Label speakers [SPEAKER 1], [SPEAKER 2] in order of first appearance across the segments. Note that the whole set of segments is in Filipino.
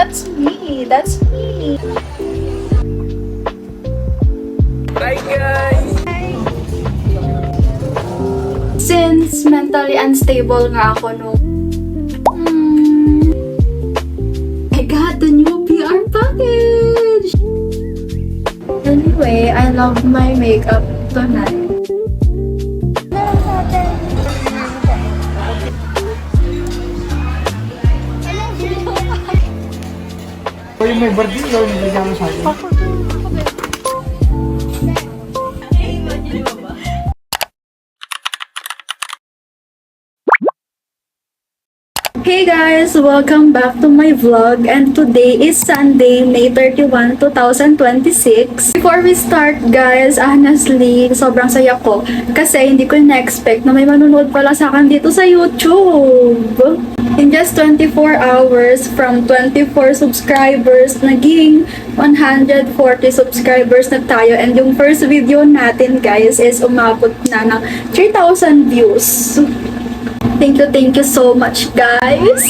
[SPEAKER 1] That's me. That's me.
[SPEAKER 2] Bye guys!
[SPEAKER 1] Since mentally unstable nga ako nung I got the new PR package! Anyway, I love my makeup tonight.
[SPEAKER 3] Yung may birthday, yung nabigyan mo sa akin.
[SPEAKER 1] Hey guys! Welcome back to my vlog, and today is Sunday, May 31, 2026. Before we start guys, honestly, sobrang saya ko kasi hindi ko na-expect na may manonood pala sa akin dito sa YouTube. In just 24 hours, from 24 subscribers, naging 140 subscribers na tayo, and yung first video natin guys is umabot na ng 3,000 views. Thank you so much guys!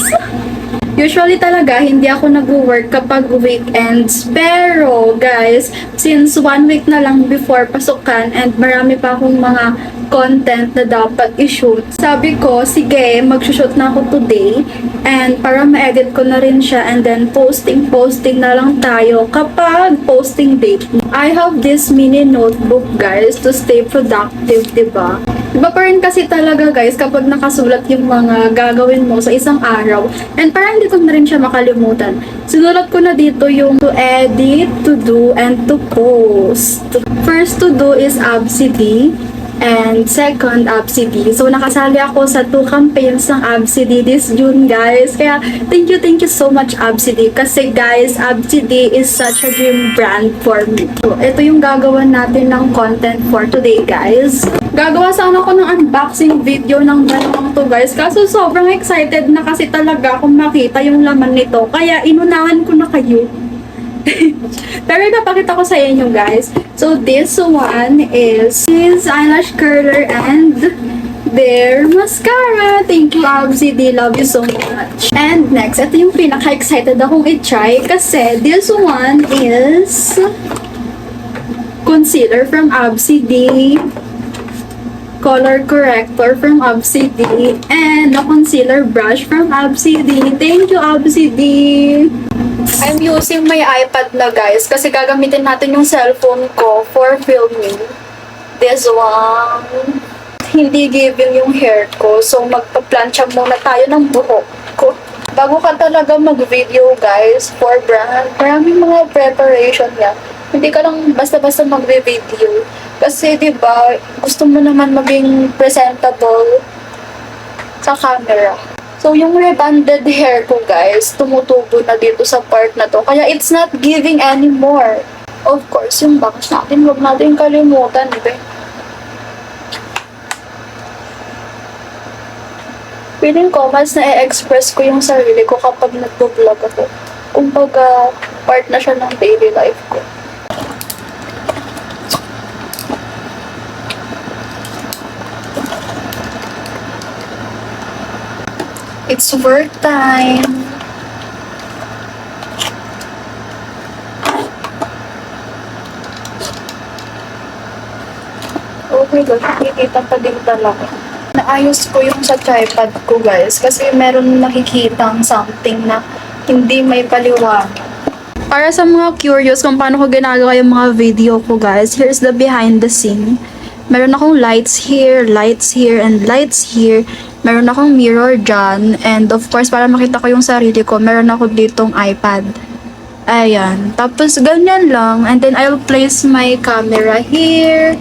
[SPEAKER 1] Usually talaga, hindi ako nag-work kapag weekends. Pero guys, since 1 week na lang before pasukan and marami pa akong mga content na dapat i-shoot, sabi ko, sige, mag-shoot na ako today. And para ma-edit ko na rin siya, and then posting na lang tayo kapag posting date. I have this mini notebook guys to stay productive, diba? Iba pa rin kasi talaga guys kapag nakasulat yung mga gagawin mo sa isang araw, and parang hindi ko na rin siya makalimutan. Sinulat ko na dito yung to edit, to do, and to post. First to do is ABCD, and second ABCD. So nakasali ako sa 2 campaigns ng ABCD this June guys. Kaya thank you so much ABCD, kasi guys, ABCD is such a dream brand for me. So ito yung gagawin natin ng content for today guys. Gagawa sana ako ng unboxing video ng dalawang to guys, kaso sobrang excited na kasi talaga akong makita yung laman nito, kaya inunahan ko na kayo. Pero ipapakita ko sa inyo guys. So this one is eyelash curler and their mascara. Thank you ABCD, love you so much. And next, ito yung pinaka-excited akong i-try kasi this one is concealer from ABCD, color corrector from ABCD, and a concealer brush from ABCD. Thank you ABCD! I'm using my iPad na guys kasi gagamitin natin yung cellphone ko for filming. This one, hindi giving yung hair ko, so magpa-plancha muna tayo ng buhok ko. Bago ka talaga mag-video guys for brand, maraming mga preparation niya. Hindi ka lang basta-basta mag-video. Kasi diba, gusto mo naman maging presentable sa camera. So yung rebonded hair ko guys, tumutubo na dito sa part na to. Kaya it's not giving anymore. Of course, yung bangs natin, huwag natin kalimutan, diba? Feeling ko, mas na-express ko yung sarili ko kapag nag-vlog ako. Kumbaga, part na siya ng daily life ko. It's work time. Oh my gosh, nakikita pa din talaga. Naayos ko yung sa tripod ko guys kasi meron nakikitang something na hindi may paliwanag. Para sa mga curious kung paano ko ginagawa yung mga video ko guys, here's the behind the scene. Meron akong lights here, and lights here. Meron akong mirror dyan. And of course, para makita ko yung sarili ko, meron ako ditong iPad. Ayan. Tapos, ganyan lang. And then, I'll place my camera here.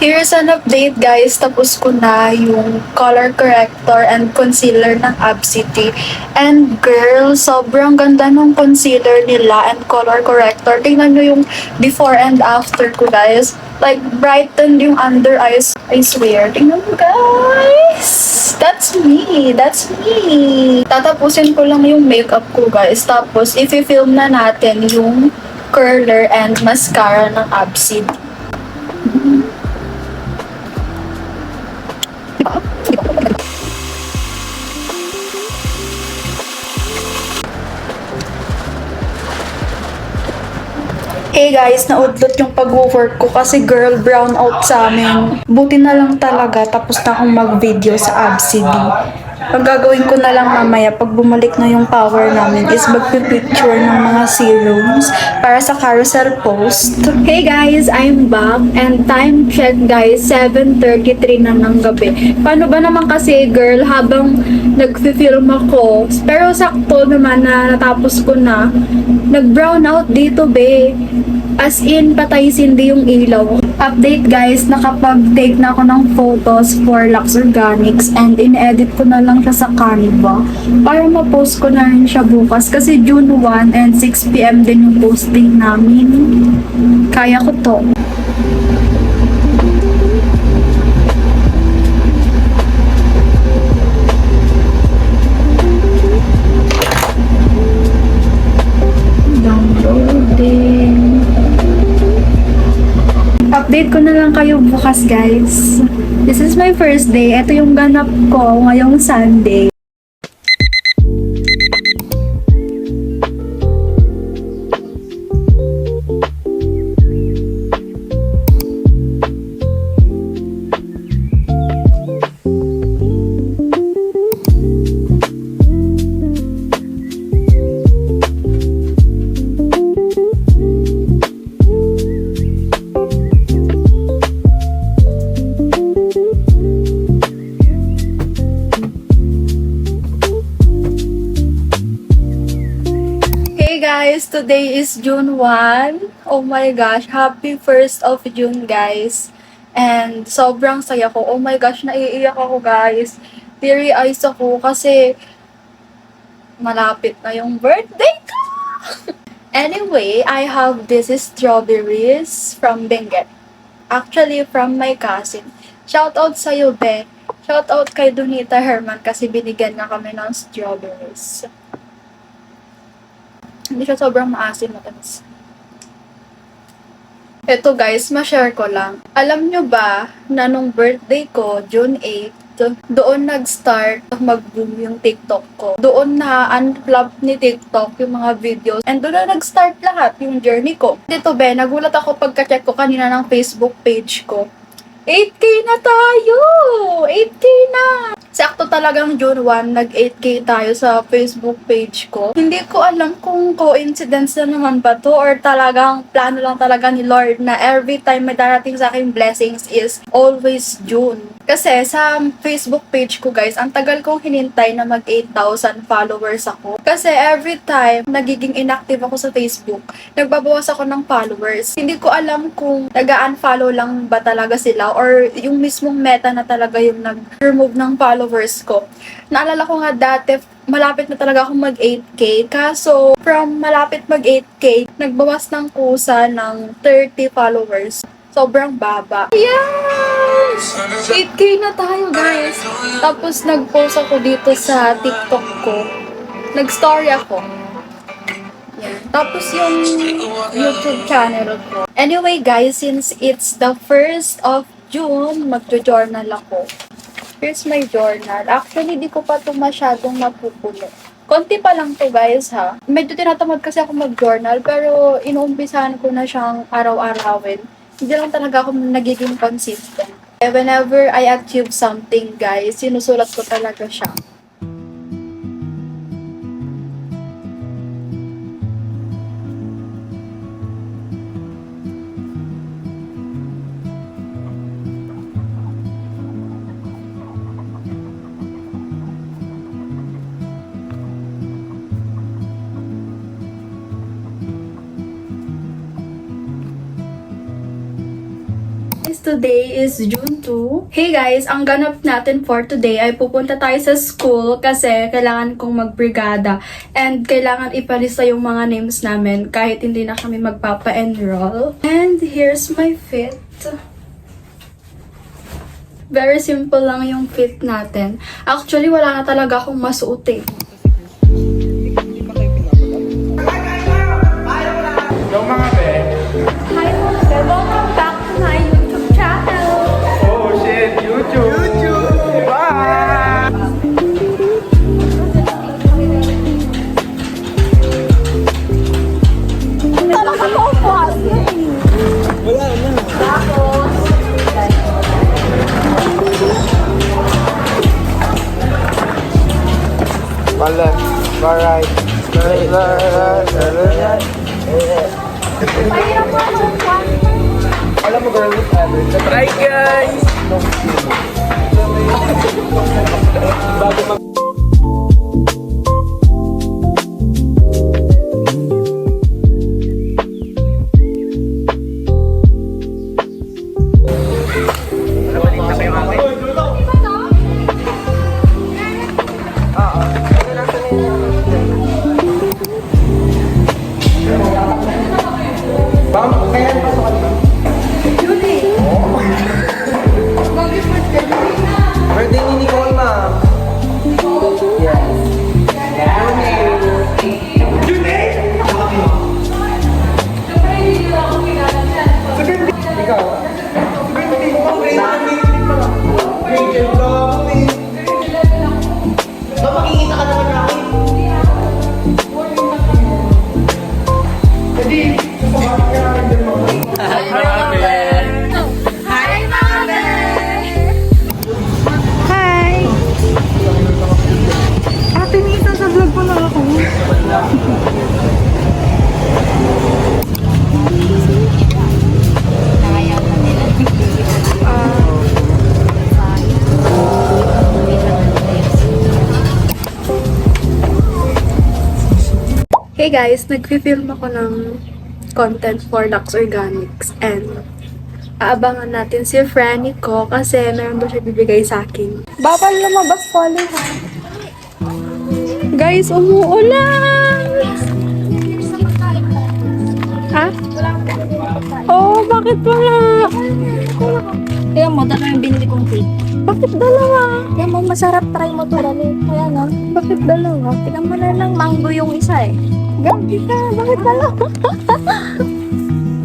[SPEAKER 1] Here's an update guys, tapos ko na yung color corrector and concealer ng ABCD. And girl, sobrang ganda ng concealer nila and color corrector. Tingnan nyo yung before and after ko guys. Like, brightened yung under eyes. I swear. Tingnan mo guys! That's me! That's me! Tatapusin ko lang yung makeup ko guys. Tapos, i-film na natin yung curler and mascara ng ABCD. Hey guys, naudlot yung pag-work ko kasi girl, brown out sa amin. Buti na lang talaga tapos na akong mag-video sa ABCD. Ang gagawin ko na lang mamaya pag bumalik na yung power namin is magpipicture ng mga serums para sa carousel post. Hey guys, I'm back and time check guys, 7:33 na ng gabi. Paano ba naman kasi girl habang nag-film ako, pero sakto naman na natapos ko na, nag-brown out dito be. As in, patay sindi yung ilaw. Update guys, nakapag-take na ako ng photos for Lux Organics and in-edit ko na lang siya sa Canva para ma-post ko na rin siya bukas kasi June 1 and 6 PM din yung posting namin. Kaya ko to. Downloading. Update ko na lang kayo bukas guys. This is my first day. Ito yung ganap ko ngayong Sunday. Hey guys, today is June 1. Oh my gosh, happy 1st of June guys. And sobrang saya ko. Oh my gosh, naiiyak ako guys. Teary eyes ako kasi malapit na yung birthday ko. Anyway, I have this strawberries from Benguet. Actually, from my cousin. Shout out sa'yo, Be. Shout out kay Donita Herman kasi binigyan na kami ng strawberries. Hindi siya sobrang maasim, matamis. Ito guys, ma-share ko lang. Alam nyo ba na nung birthday ko, June 8, doon nag-start mag-boom yung TikTok ko. Doon na unflop ni TikTok yung mga videos. And doon na nag-start lahat yung journey ko. Dito be, nagulat ako pagka-check ko kanina ng Facebook page ko. 8K na tayo! 8K na! Sakto talagang June 1, nag-8K tayo sa Facebook page ko. Hindi ko alam kung coincidence na naman ba to or talagang plano lang talaga ni Lord na every time may darating sa akin blessings is always June. Kasi sa Facebook page ko guys, ang tagal kong hinintay na mag 8,000 followers ako. Kasi every time nagiging inactive ako sa Facebook, nagbabawas ako ng followers. Hindi ko alam kung nag-unfollow lang ba talaga sila or yung mismong meta na talaga yung nag-remove ng followers ko. Naalala ko nga dati, malapit na talaga akong mag 8K. Kaso, from malapit mag 8K, nagbawas ng kusa ng 30 followers. Sobrang baba. Yes! 8K na tayo, guys. Tapos, nag-post ako dito sa TikTok ko. Nag-story ako. Yan. Tapos, yung YouTube channel ko. Anyway, guys, since it's the 1st of June, magjo-journal ako. Here's my journal. Actually, di ko pa ito masyadong napupuno. Konti pa lang to guys ha. Medyo tinatamad kasi ako mag-journal pero inuumpisahan ko na siyang araw-arawin. Hindi lang talaga ako nagiging consistent. Whenever I achieve something guys, sinusulat ko talaga siya. Today is June 2. Hey guys, ang ganap natin for today ay pupunta tayo sa school kasi kailangan kong magbrigada and kailangan ipalista yung mga names namin kahit hindi na kami magpapa-enroll. And here's my fit. Very simple lang yung fit natin. Actually, wala na talaga akong masuot eh.
[SPEAKER 3] Yung mga be,
[SPEAKER 1] Hi mga be, welcome back to my YouTube
[SPEAKER 2] guys!
[SPEAKER 4] Birthday ni Nicole, ma'am.
[SPEAKER 3] Ate Nita, sa vlog pa na ako.
[SPEAKER 1] Hey guys, nag-film ako ng content for Lux Organics and aabangan natin si Franny ko kasi meron daw siya bibigay sa akin. Bawal lumabas, Polly, ha? Guys, umuulan! Ha? Oh, bakit wala?
[SPEAKER 5] Kaya mo, dalawa yung binili kong cake.
[SPEAKER 1] Bakit dalawa?
[SPEAKER 5] Kaya mo, masarap try mo to dali. Kaya no,
[SPEAKER 1] Bakit dalawa?
[SPEAKER 5] tingnan mo na lang mango yung isa eh.
[SPEAKER 1] Gabi ka, bakit dalawa?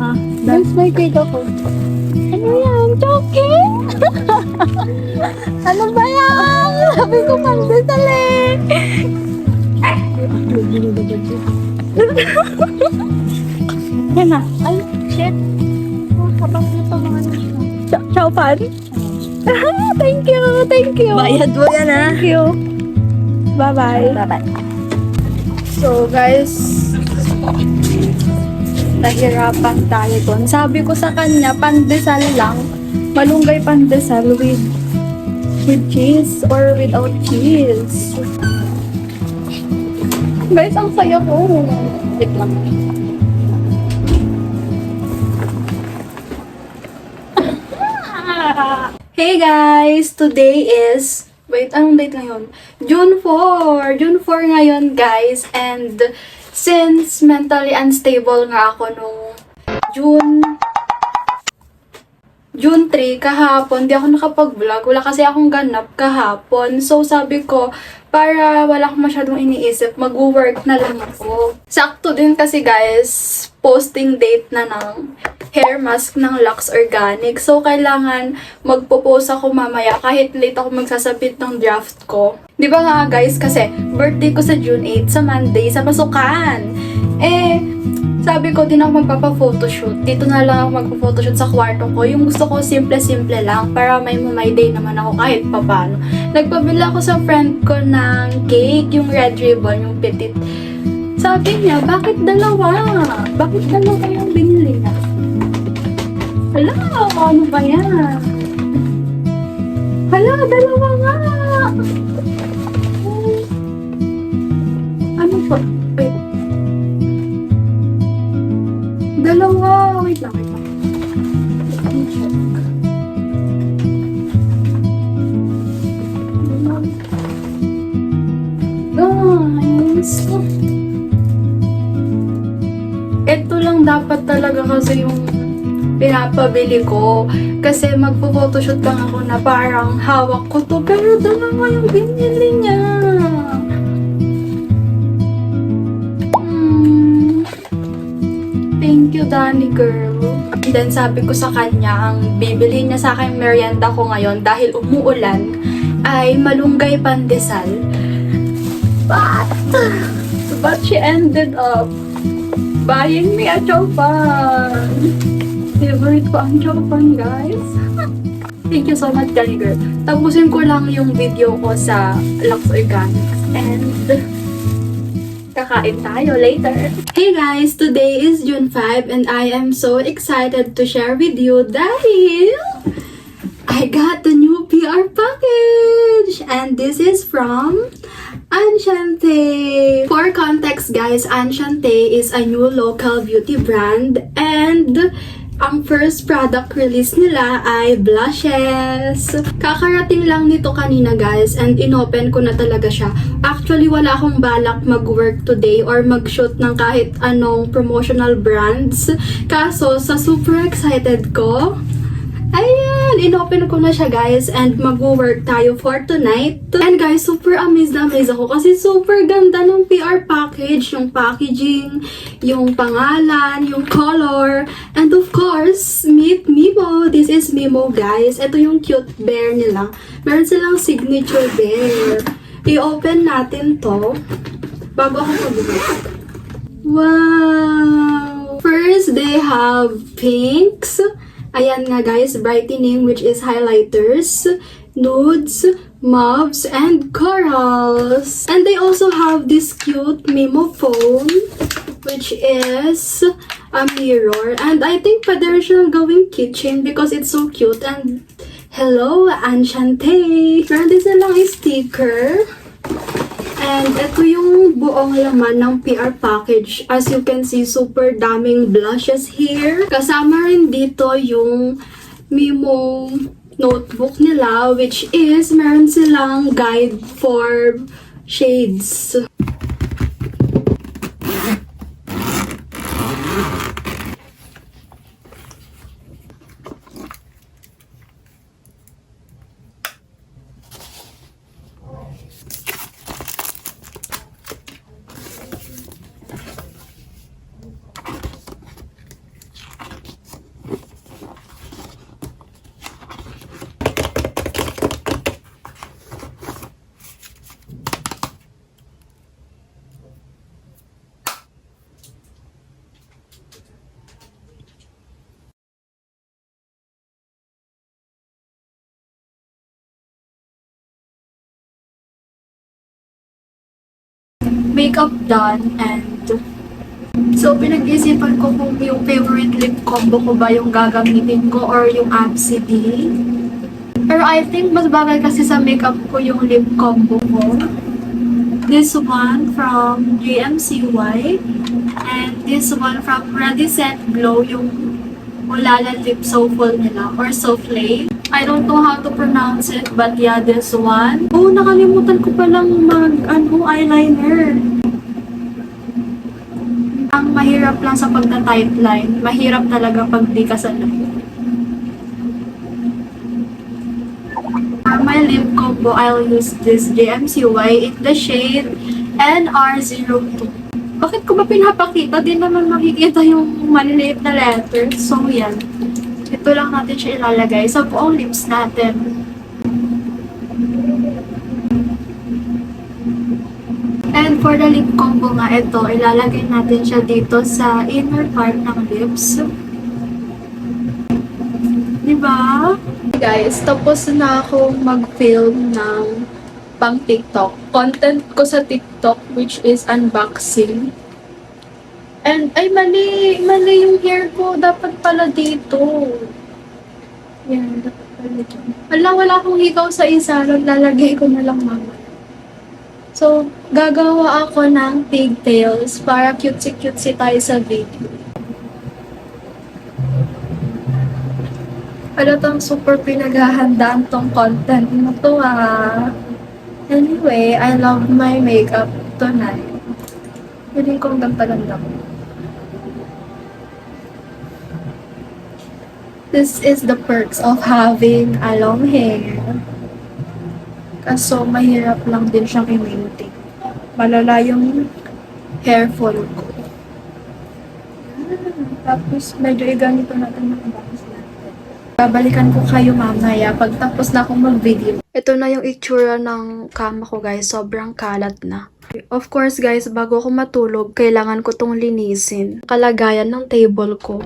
[SPEAKER 5] Ah,
[SPEAKER 1] Guys, may cake ako. Ano yan? Joking? Ano ba yan? Sabi ko pandesal eh. Yan na.
[SPEAKER 5] ay, shit. Oh, habang dito mga nito.
[SPEAKER 1] Ciao, pan. Thank you, thank you.
[SPEAKER 5] Bayad mo yan ah.
[SPEAKER 1] Thank you. Bye-bye.
[SPEAKER 5] Bye-bye.
[SPEAKER 1] So, guys, nahirapan tayo doon. Sabi ko sa kanya, pandesal lang. Malunggay pandesal with cheese or without cheese. Guys, ang saya ko. Wait lang. Hey guys! Today is... Wait, anong date ngayon? June 4! June 4 ngayon, guys. And since mentally unstable nga ako nung June 3, kahapon, di ako nakapag-vlog. Wala kasi akong ganap kahapon. So, sabi ko, para wala akong masyadong iniisip, mag-work na lang ako. Sakto din kasi, guys, posting date na ng hair mask ng Lux Organics. So, kailangan magpo-post ako mamaya kahit late ako magsasabit ng draft ko. Di ba nga, guys, kasi birthday ko sa June 8, sa Monday, sa pasukan. Sabi ko, din ako magpapa-photoshoot. Dito na lang ako magpa-photoshoot sa kwarto ko. Yung gusto ko, simple-simple lang. Para may day naman ako kahit papano. Nagpabila ako sa friend ko ng cake, yung red ribbon, yung petit. Sabi niya, bakit dalawa? Bakit dalawa yung binili niya? Hala, ano ba yan? Hala, dalawa nga! Ano po? Wait. Dalawa. Wait lang, wait lang. Let me check. Guys. Ito lang dapat talaga kasi yung pinapabili ko. Kasi magpo-photoshoot lang ako na parang hawak ko to. Pero dalawa yung binili niya. Thank you, Danny girl. And then sabi ko sa kanya, ang bibili niya sa akin merienda ko ngayon dahil umuulan ay malunggay pandesal. But she ended up buying me a chopan. Favorite ko ang chopan, guys. Thank you so much, Danny girl. Tapusin ko lang yung video ko sa Lux Organics and kakain tayo later. Hey guys! Today is June 5 and I am so excited to share with you dahil I got the new PR package! And this is from Enchante. For context guys, Enchante is a new local beauty brand and ang first product release nila ay blushes. Kakarating lang nito kanina guys and inopen ko na talaga siya. Actually wala akong balak mag-work today or mag-shoot ng kahit anong promotional brands. Kaso sa super excited ko, ayan, inopen ko na siya guys and mag-work tayo for tonight. And guys, super amazed na amazed ako kasi super ganda ng PR package, yung packaging, yung pangalan, yung color, and of course, meet Mimo. This is Mimo guys. Ito yung cute bear nila. Meron silang signature bear. I-open natin to bago ako mag-work. Wow! First, they have pinks. Ayan nga guys, brightening which is highlighters, nudes, mauves, and corals. And they also have this cute Mimo phone which is a mirror. And I think pwede rin siyang gawing kitchen because it's so cute. And hello, Enchante! Meron din silang sticker. And ito yung buong laman ng PR package. As you can see, super daming blushes here. Kasama rin dito yung Mimo notebook nila, which is meron silang guide for shades. Makeup done and so pinag-isipan ko kung yung favorite lip combo ko ba yung gagamitin ko or yung ABCD. Pero I think mas bagay kasi sa makeup ko yung lip combo ko. This one from GMCY and this one from Ready Set Glow, yung Ulala Lip Soulful nila or Souffle. I don't know how to pronounce it, but yeah, this one. Oh, nakalimutan ko palang eyeliner. Ang mahirap lang sa pagta-tight line. Mahirap talaga pag di ka sanay. For my lip combo, I'll use this GMCY in the shade NR02. Bakit ko ba pinapakita? Di naman makikita yung maliliit na letters. So, yan. Ito lang natin siya ilalagay sa buong lips natin. And for the lip combo nga ito, ilalagay natin siya dito sa inner part ng lips. Diba? Guys, tapos na akong mag-film ng pang TikTok. Content ko sa TikTok which is unboxing. And, ay, mali yung hair ko. Dapat pala dito. Yan, dapat pala dito. Wala akong hikaw sa isa. Lalagay ko na lang mamaya. So, gagawa ako ng pigtails para cutesy-cutesy tayo sa video. Ano tong super pinaghahandaan tong content na to Anyway, I love my makeup tonight. Piling kong ganda-ganda ko. This is the perks of having a long hair. Kaso, mahirap lang din siyang i-maintain. Malala yung hair fall ko. Tapos, medyo iganito natin yung bangs natin. Babalikan ko kayo mamaya pag tapos na akong mag-video. Ito na yung itsura ng kama ko guys. Sobrang kalat na. Of course guys, bago ako matulog, kailangan ko tong linisin. Kalagayan ng table ko.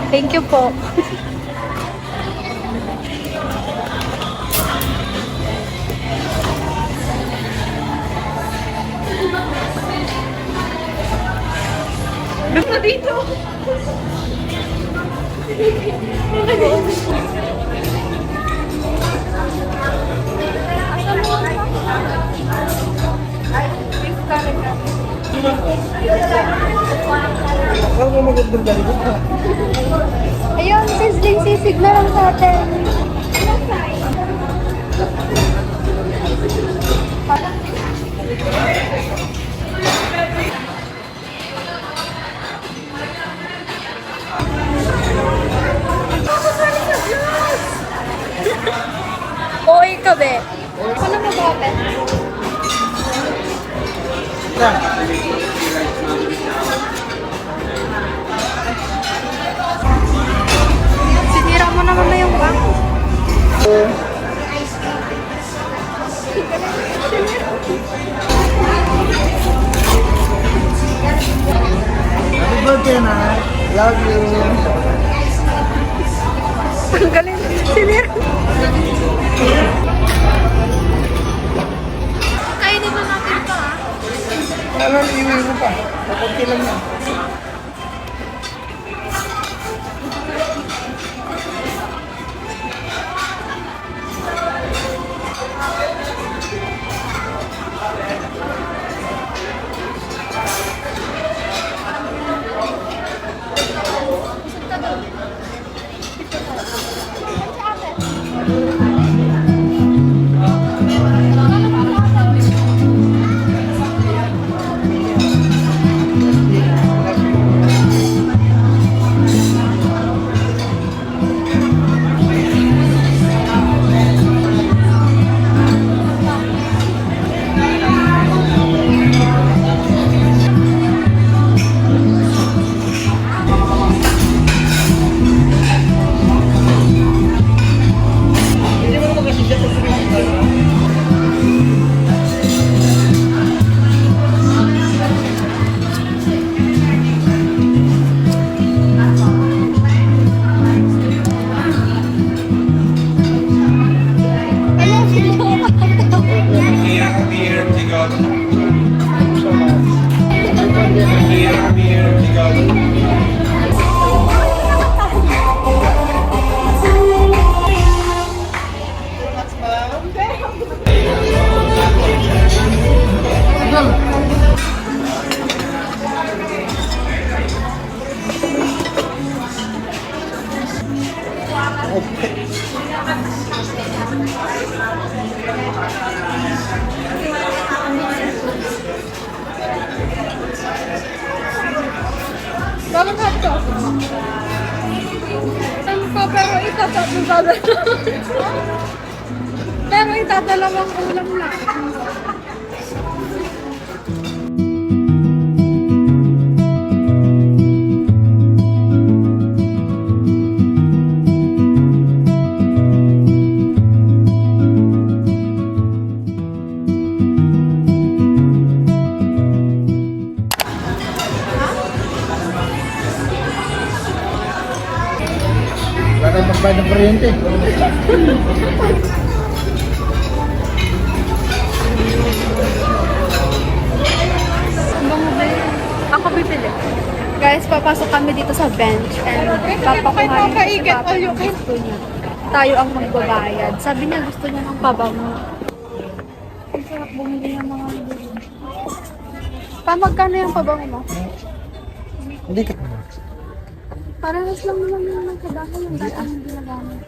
[SPEAKER 1] Thank you po. Dito.
[SPEAKER 3] Parang mo magandang galing ka.
[SPEAKER 5] Ayun, sizzling sisig na lang sa atin.
[SPEAKER 1] Oy ka be.
[SPEAKER 5] Ano mo ba, Pet?
[SPEAKER 1] Sinira mo naman na yung bang.
[SPEAKER 3] Happy birthday na. Love you.
[SPEAKER 1] Ang galing. Sinira.
[SPEAKER 5] Kainin mo natin to, ah.
[SPEAKER 3] Ano, iiwi mo pa. Kakunti lang yan.
[SPEAKER 5] Bakit hotdog? Saan ko, pero itatadala. Pero itadalawang ulam lang.
[SPEAKER 3] Wala tayong magbayad ng kuryente.
[SPEAKER 1] Ako bibili. Guys, papasok kami dito sa bench and papakuhanin ko si Papa yung gusto niya. Tayo ang magbabayad. Sabi niya gusto niya ng pabango. Ang sarap bumili ng mga gusto. Pa, magkano yung pabango mo?
[SPEAKER 3] Hindi ka.
[SPEAKER 5] Parehas lang naman yung nagkadahan yung dati yung ginagamit.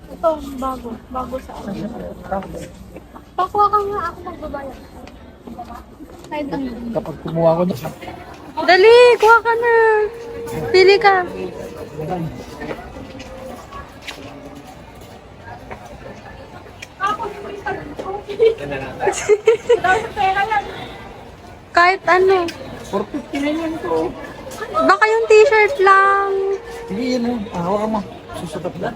[SPEAKER 5] Ito, bago. Bago sa akin. Pakuha ka nga ako magbabayad. Kahit ang
[SPEAKER 3] Kapag kumuha ko na siya.
[SPEAKER 5] Dali, kuha ka na. Pili ka. Kahit ano.
[SPEAKER 3] 450 na yan ko.
[SPEAKER 5] Baka yung t-shirt lang.
[SPEAKER 3] Sige, yan o. Hawa ka mo. Susukat na.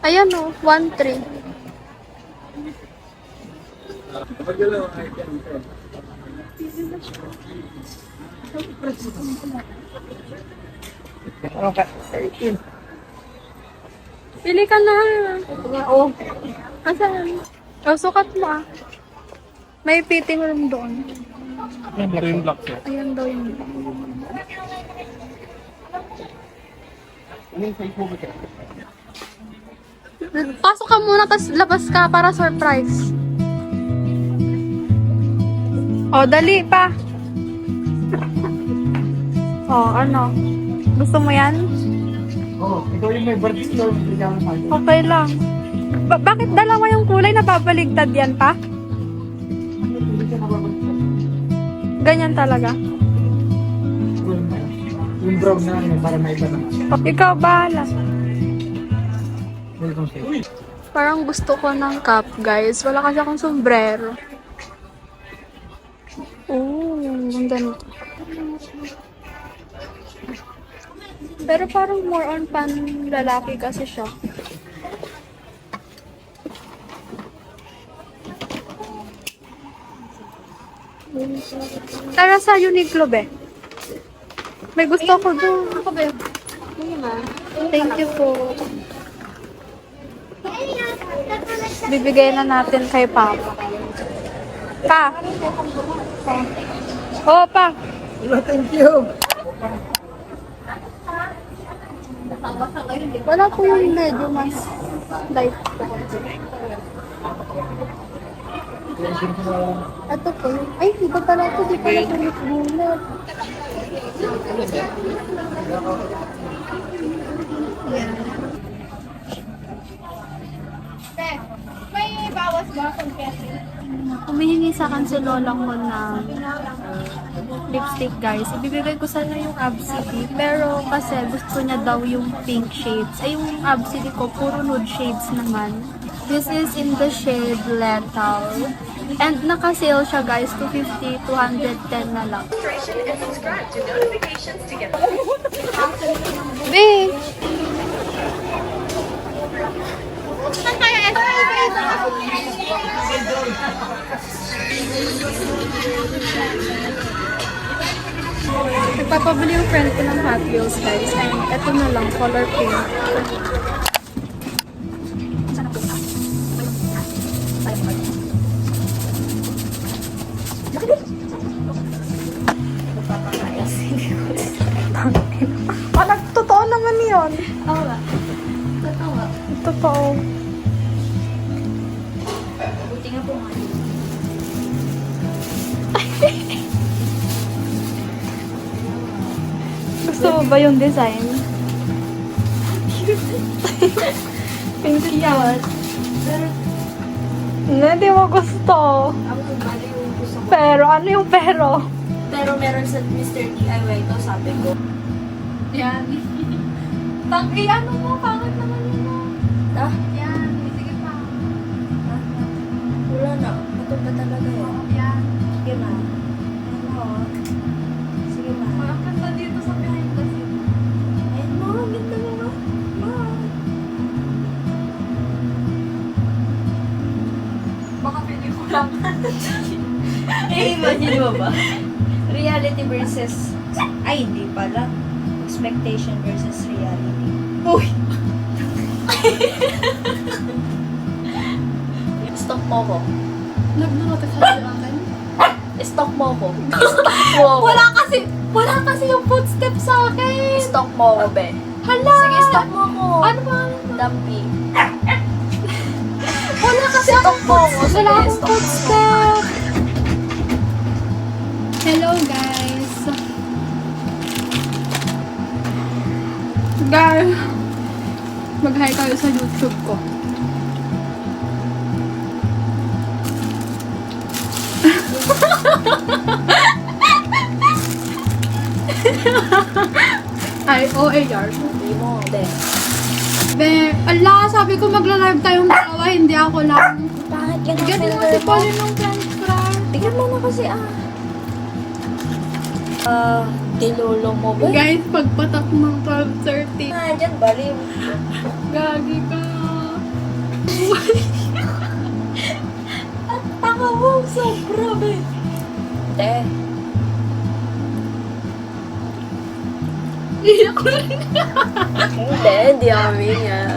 [SPEAKER 5] Ayan o, 1-3.
[SPEAKER 3] Ano ka? 13.
[SPEAKER 5] Pili ka na. Oo. Asan? O, sukat mo ah. May fitting room doon.
[SPEAKER 3] Ito yung black siya.
[SPEAKER 5] Ayan daw yung...
[SPEAKER 3] Ano yung size mo ba siya?
[SPEAKER 5] Pasok ka muna, tapos labas ka para surprise. O, dali pa. O, ano? Gusto mo yan?
[SPEAKER 3] Oo, ikaw yung may birthday store. Hindi ka mo sabi.
[SPEAKER 5] Okay lang. Bakit dalawa yung kulay na babaligtad yan pa?
[SPEAKER 3] Hindi ka nababagsak.
[SPEAKER 5] Ganyan talaga.
[SPEAKER 3] Yung brown na ano, para may iba naman.
[SPEAKER 5] Ikaw bahala.
[SPEAKER 3] Welcome sa'yo.
[SPEAKER 5] Parang gusto ko ng cap, guys. Wala kasi akong sombrero. Oo, ganda nito. Pero parang more on pan lalaki kasi siya. Tara sa Uniqlo, be. May gusto ko doon. Ako, be. Thank you po. Bibigay na natin kay Papa. Pa. Oh, pa.
[SPEAKER 3] Hello, thank you.
[SPEAKER 5] Wala po yung medyo mas light. Ito po. Ay, iba pala ito. Di pala ito nagbulat. Humihingi sa akin si Lolang mo ng lipstick, guys. Ibibigay ko sana yung Absidy. Pero kasi gusto niya daw yung pink shades. Ay, yung Absidy ko, puro nude shades naman. This is in the shade Lethal. And naka-sale siya, guys. 250, 210 na lang. Be! Nagpapabili yung friend ko ng Hot Wheels, guys. And eto na lang, color pink. Totoo naman yun.
[SPEAKER 1] Oo nga. Totoo.
[SPEAKER 5] Totoo.
[SPEAKER 1] Buti nga po nga.
[SPEAKER 5] Gusto mo ba yung design? Pink yan. Hindi mo gusto.
[SPEAKER 1] Ako bali yung gusto ko.
[SPEAKER 5] Pero, ano yung pero?
[SPEAKER 1] Pero meron sa Mr. DIY ito, sabi ko.
[SPEAKER 5] Yan. Ano mo? Pangit naman yun.
[SPEAKER 1] Ah,
[SPEAKER 5] Yan. Sige pa.
[SPEAKER 1] wala na. Ito ba talaga yun?
[SPEAKER 5] Yan.
[SPEAKER 1] Sige na. Ano? Sige na.
[SPEAKER 5] Ang ganda dito sa behind the scene.
[SPEAKER 1] Ayun mo, ganda mo nga.
[SPEAKER 5] Baka pili ko lang.
[SPEAKER 1] Imagine mo ba? Reality versus... Ay, hindi pala. Expectation versus reality. Uy! Stop mo ko.
[SPEAKER 5] Nag-notify sa akin.
[SPEAKER 1] Stop mo ko. Stop mo ko.
[SPEAKER 5] Wala kasi yung footstep sa akin.
[SPEAKER 1] Stop mo ko, be.
[SPEAKER 5] Hala!
[SPEAKER 1] Sige, stop mo ko.
[SPEAKER 5] Ano ba?
[SPEAKER 1] Dumpy.
[SPEAKER 4] kasi tokpong.
[SPEAKER 5] Wala akong footstep. Hello guys. Guys, mag-hi kayo sa YouTube ko. I-O-A-R.
[SPEAKER 4] Hindi mo, de.
[SPEAKER 5] Be, ala, sabi ko magla-live tayong dalawa, hindi ako lang.
[SPEAKER 4] Bakit yan ang
[SPEAKER 5] Bigyan mo
[SPEAKER 4] filter
[SPEAKER 5] si
[SPEAKER 4] mo?
[SPEAKER 5] Pauline ng french fry.
[SPEAKER 4] Bigyan mo na kasi dilolo mo ba?
[SPEAKER 5] Guys, pagpatak ng 12:30.
[SPEAKER 4] Dyan, baliw.
[SPEAKER 5] Gagi ka.
[SPEAKER 4] At tanga mo, sobra be. Te,
[SPEAKER 5] Iyak ko rin.
[SPEAKER 4] hindi amin yan.